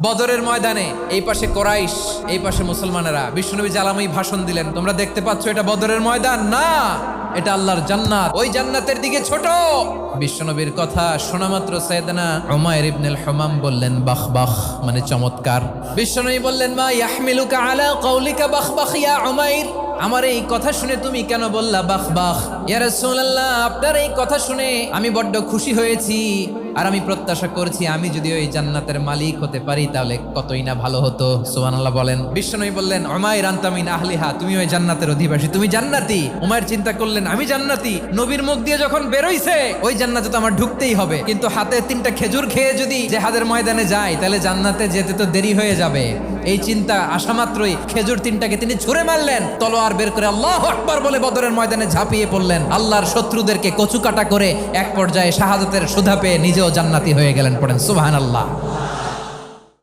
বদরের ময়দানে এই পাশে কোরাইশ, এই পাশে মুসলমানেরা। বিশ্বনবী জালাময়ী ভাষণ দিলেন, তোমরা দেখতে পাচ্ছ এটা বদরের ময়দান না, এটা আল্লাহর জান্নাত, ওই জান্নাতের দিকে ছোট। বিশ্বনবীর কথা শোনা মাত্র সাইয়েদনা উমাইর ইবনুল হুমাম বললেন বাখ বাখ, মানে চমৎকার। বিশ্বনবী বললেন মা ইয়াহমিলুকা আলা কওলিকা বাখ বাখ ইয়া উমাইর, আমার এই কথা শুনে তুমি কেন বললা বাখ বাখ? ইয়া রাসূলুল্লাহ, আপনার এই কথা শুনে আমি বড্ড খুশি হয়েছি, আর আমি প্রত্যাশা করছি আমি যদি ওই জান্নাতের মালিক হতে পারি তাহলে কতই না ভালো হতো। সুবহানাল্লাহ বলেন। বিশ্বনবী বললেন উমাইর আনতা মিন আহলিহা, তুমি ওই জান্নাতের অধিবাসী, তুমি জান্নাতি। উমাইর চিন্তা করলেন আমি জান্নাতি, নবীর মুখ দিয়ে যখন বেরোইছে ওই জান্নাতে তো আমার ঢুকতেই হবে, কিন্তু হাতে 3টা খেজুর খেয়ে যদি জেহাদের ময়দানে যাই তাহলে জান্নাতে যেতে তো দেরি হয়ে যাবে। এই চিন্তা আসা মাত্রই খেজুর 3টাকে তিনি ছুঁড়ে মারলেন, তলোয়ার বের করে আল্লাহু আকবার বলে বদরের ময়দানে ঝাঁপিয়ে পড়লেন। আল্লাহর শত্রুদেরকে কচুকাটা করে এক পর্যায়ে শাহাদাতের সুধা পেয়ে নিজেও জান্নাতি হয়ে গেলেন। পড়েন সুবহানাল্লাহ।